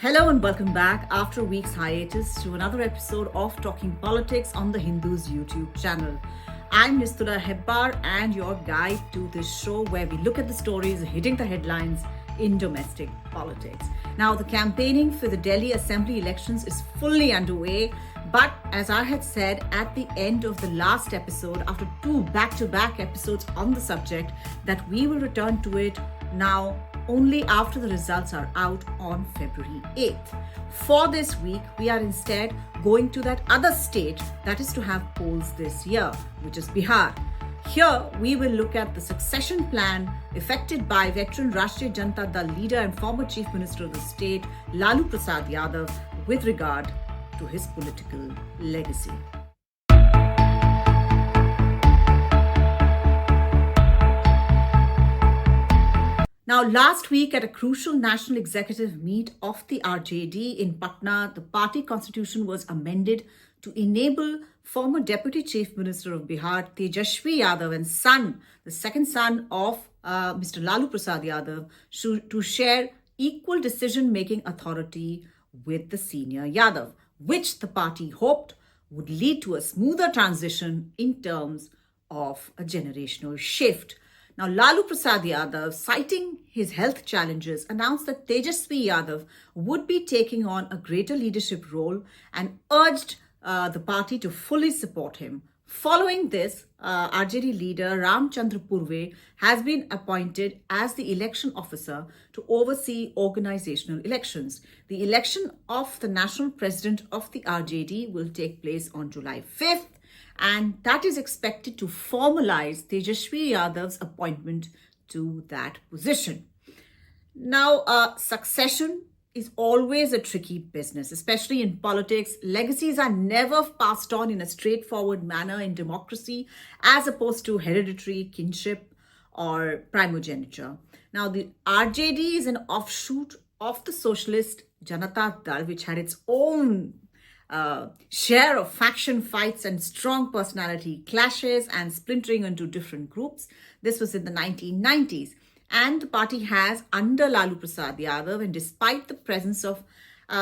Hello and welcome back after a week's hiatus to another episode of Talking Politics on the Hindus YouTube channel. I'm Nistula Hebbar and your guide to this show where we look at the stories hitting the headlines in domestic politics. Now, the campaigning for the Delhi Assembly elections is fully underway, but as I had said at the end of the last episode, after two back-to-back episodes on the subject, that we will return to it now only after the results are out on February 8th. For this week, we are instead going to that other state that is to have polls this year, which is Bihar. Here, we will look at the succession plan effected by veteran Rashtriya Janata Dal leader and former Chief Minister of the state, Lalu Prasad Yadav, with regard to his political legacy. Now, last week at a crucial national executive meet of the RJD in Patna, the party constitution was amended to enable former Deputy Chief Minister of Bihar, Tejashwi Yadav, and son, the second son of Mr. Lalu Prasad Yadav, to share equal decision-making authority with the senior Yadav, which the party hoped would lead to a smoother transition in terms of a generational shift. Now, Lalu Prasad Yadav, citing his health challenges, announced that Tejashwi Yadav would be taking on a greater leadership role and urged the party to fully support him. Following this, RJD leader Ramchandra Purve has been appointed as the election officer to oversee organizational elections. The election of the national president of the RJD will take place on July 5th. And that is expected to formalize Tejashwi Yadav's appointment to that position. Now, succession is always a tricky business, especially in politics. Legacies are never passed on in a straightforward manner in democracy, as opposed to hereditary kinship or primogeniture. Now, the RJD is an offshoot of the Socialist Janata Dal, which had its own share of faction fights and strong personality clashes and splintering into different groups. This was in the 1990s. And the party has, under Lalu Prasad Yadav, and despite the presence of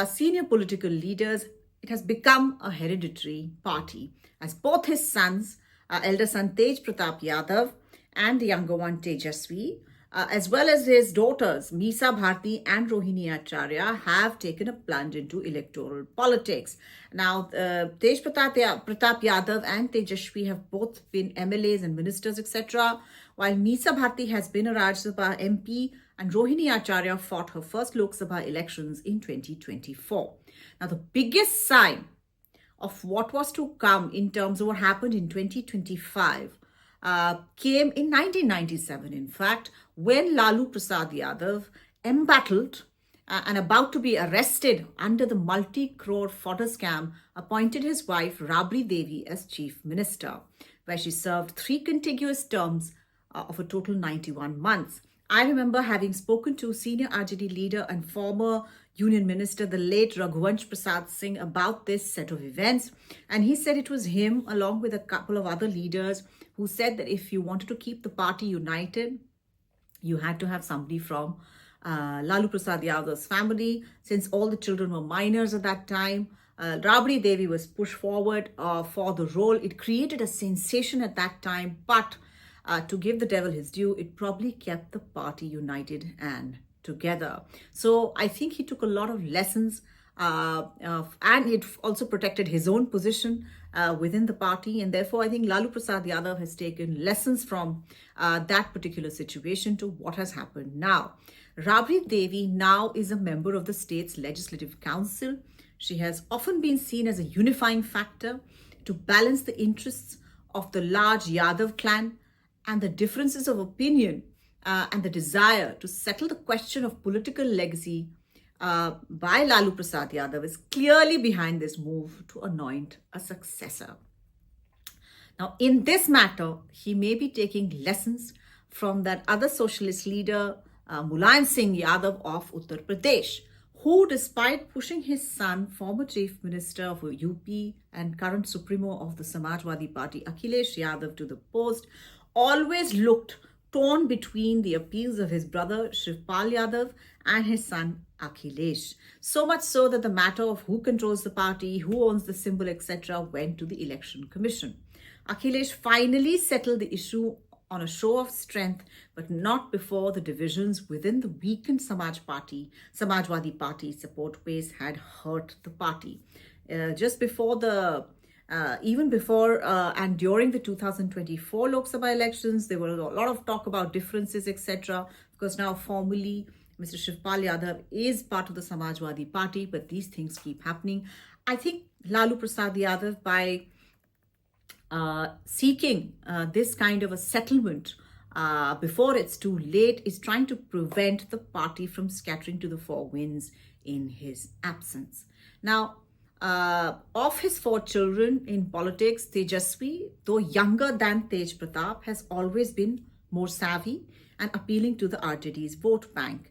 senior political leaders, it has become a hereditary party, as both his sons, elder son Tej Pratap Yadav and the younger one Tejashwi, as well as his daughters Misa Bharti and Rohini Acharya, have taken a plunge into electoral politics. Now, Tej Pratap Yadav and Tejashwi have both been MLAs and ministers, etc., while Misa Bharti has been a Rajya Sabha MP and Rohini Acharya fought her first Lok Sabha elections in 2024. Now, the biggest sign of what was to come in terms of what happened in 2025 came in 1997, in fact, when Lalu Prasad Yadav, embattled and about to be arrested under the multi-crore fodder scam, appointed his wife Rabri Devi as chief minister, where she served 3 contiguous terms of a total 91 months. I remember having spoken to senior RJD leader and former Union Minister, the late Raghuvansh Prasad Singh, about this set of events. And he said it was him, along with a couple of other leaders, who said that if you wanted to keep the party united, you had to have somebody from Lalu Prasad Yadav's family. Since all the children were minors at that time, Rabri Devi was pushed forward for the role. It created a sensation at that time, but to give the devil his due, it probably kept the party united and together. So I think he took a lot of lessons and it also protected his own position within the party. And therefore, I think Lalu Prasad Yadav has taken lessons from that particular situation to what has happened now. Rabri Devi now is a member of the state's Legislative Council. She has often been seen as a unifying factor to balance the interests of the large Yadav clan, and the differences of opinion and the desire to settle the question of political legacy by Lalu Prasad Yadav is clearly behind this move to anoint a successor. Now, in this matter, he may be taking lessons from that other socialist leader, Mulayam Singh Yadav of Uttar Pradesh, who, despite pushing his son, former Chief Minister of UP and current supremo of the Samajwadi Party, Akhilesh Yadav, to the post, always looked torn between the appeals of his brother Shivpal Yadav and his son Akhilesh. So much so that the matter of who controls the party, who owns the symbol, etc., went to the Election Commission. Akhilesh finally settled the issue on a show of strength, but not before the divisions within the weakened Samajwadi Party support base had hurt the party. Just before the even before and during the 2024 Lok Sabha elections, there were a lot of talk about differences, etc. Because now formally, Mr. Shivpal Yadav is part of the Samajwadi Party, but these things keep happening. I think Lalu Prasad Yadav, by seeking this kind of a settlement before it's too late, is trying to prevent the party from scattering to the four winds in his absence. Now, of his four children in politics, Tejashwi, though younger than Tej Pratap, has always been more savvy and appealing to the RJD's vote bank.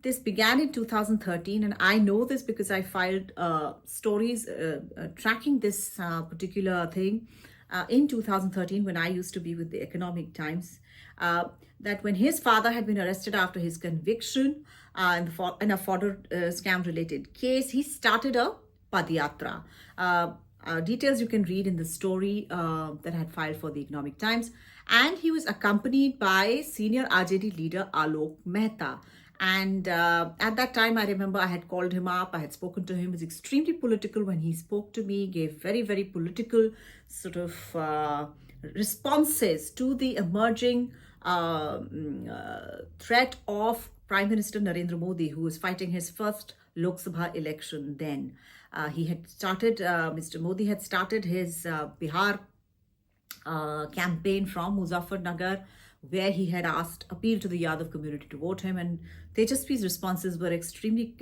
This began in 2013, and I know this because I filed stories tracking this particular thing in 2013 when I used to be with the Economic Times. That when his father had been arrested after his conviction in a fodder scam related case, he started a Padyatra. Details you can read in the story that I had filed for the Economic Times. And he was accompanied by senior RJD leader Alok Mehta. And at that time, I remember I had called him up, I had spoken to him. He was extremely political when he spoke to me, gave very, very political sort of responses to the emerging threat of Prime Minister Narendra Modi, who was fighting his first Lok Sabha election then. Mr. Modi had started his Bihar campaign from Muzaffarnagar, where he had appealed to the Yadav community to vote him, and Tejashwi's responses were extremely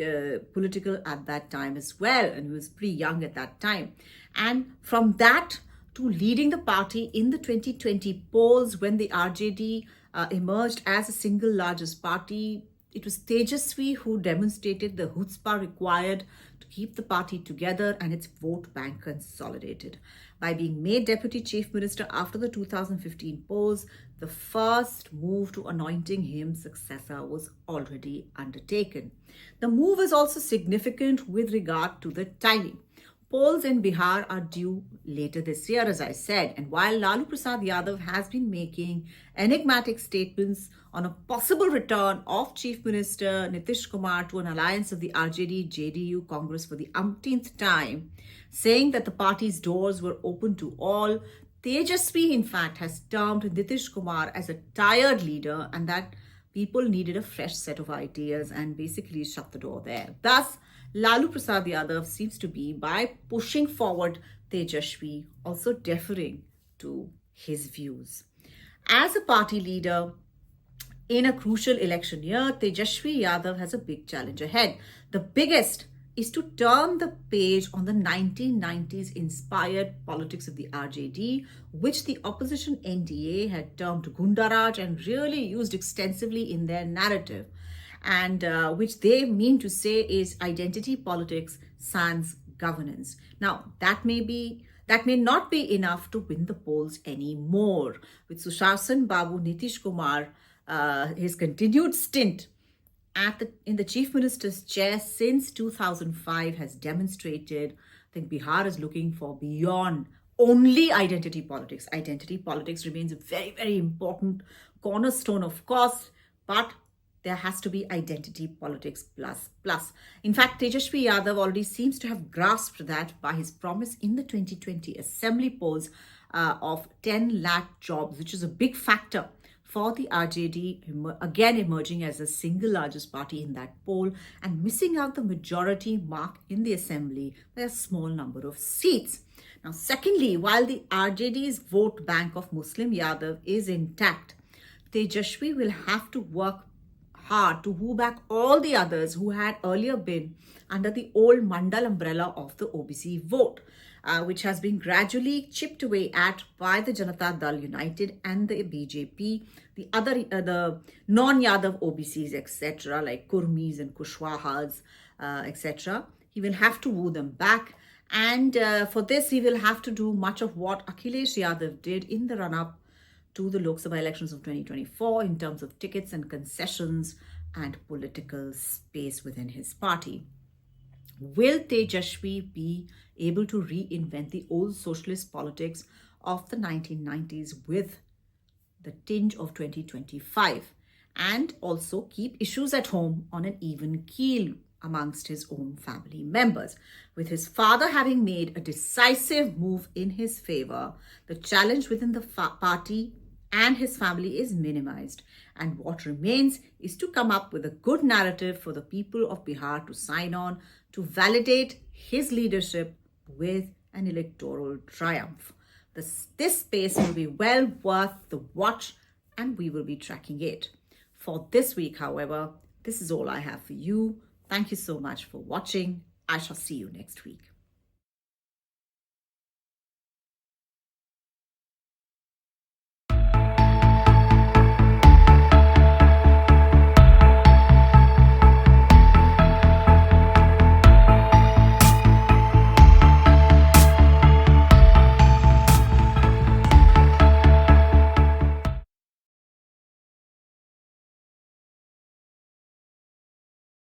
political at that time as well, and he was pretty young at that time. And from that to leading the party in the 2020 polls when the RJD emerged as the single largest party, it was Tejashwi who demonstrated the chutzpah required to keep the party together and its vote bank consolidated. By being made Deputy Chief Minister after the 2015 polls, the first move to anointing him successor was already undertaken. The move is also significant with regard to the timing. Polls in Bihar are due later this year, as I said, and while Lalu Prasad Yadav has been making enigmatic statements on a possible return of Chief Minister Nitish Kumar to an alliance of the RJD-JDU Congress for the umpteenth time, saying that the party's doors were open to all, Tejashwi, in fact, has termed Nitish Kumar as a tired leader and that people needed a fresh set of ideas and basically shut the door there. Thus, Lalu Prasad Yadav seems to be, by pushing forward Tejashwi, also deferring to his views. As a party leader in a crucial election year, Tejashwi Yadav has a big challenge ahead. The biggest is to turn the page on the 1990s inspired politics of the RJD, which the opposition NDA had termed Gundaraj and really used extensively in their narrative, and which they mean to say is identity politics sans governance. Now, that may not be enough to win the polls anymore. With Sushasan Babu Nitish Kumar, his continued stint in the Chief Minister's chair since 2005 has demonstrated that Bihar is looking for beyond only identity politics. Identity politics remains a very, very important cornerstone, of course, but there has to be identity politics plus. In fact, Tejashwi Yadav already seems to have grasped that by his promise in the 2020 assembly polls of 10 lakh jobs, which is a big factor for the RJD, again emerging as the single largest party in that poll and missing out the majority mark in the assembly by a small number of seats. Now, secondly, while the RJD's vote bank of Muslim Yadav is intact, Tejashwi will have to work hard to woo back all the others who had earlier been under the old Mandal umbrella of the OBC vote, which has been gradually chipped away at by the Janata Dal United and the BJP, the non-Yadav OBCs, etc., like Kurmis and Kushwahas, etc. He will have to woo them back. And for this, he will have to do much of what Akhilesh Yadav did in the run-up to the Lok Sabha elections of 2024 in terms of tickets and concessions and political space within his party. Will Tejashwi be able to reinvent the old socialist politics of the 1990s with the tinge of 2025 and also keep issues at home on an even keel amongst his own family members? With his father having made a decisive move in his favor, the challenge within the party and his family is minimized, and what remains is to come up with a good narrative for the people of Bihar to sign on to validate his leadership with an electoral triumph. This space will be well worth the watch, and we will be tracking it. For this week, however, this is all I have for you. Thank you so much for watching. I shall see you next week.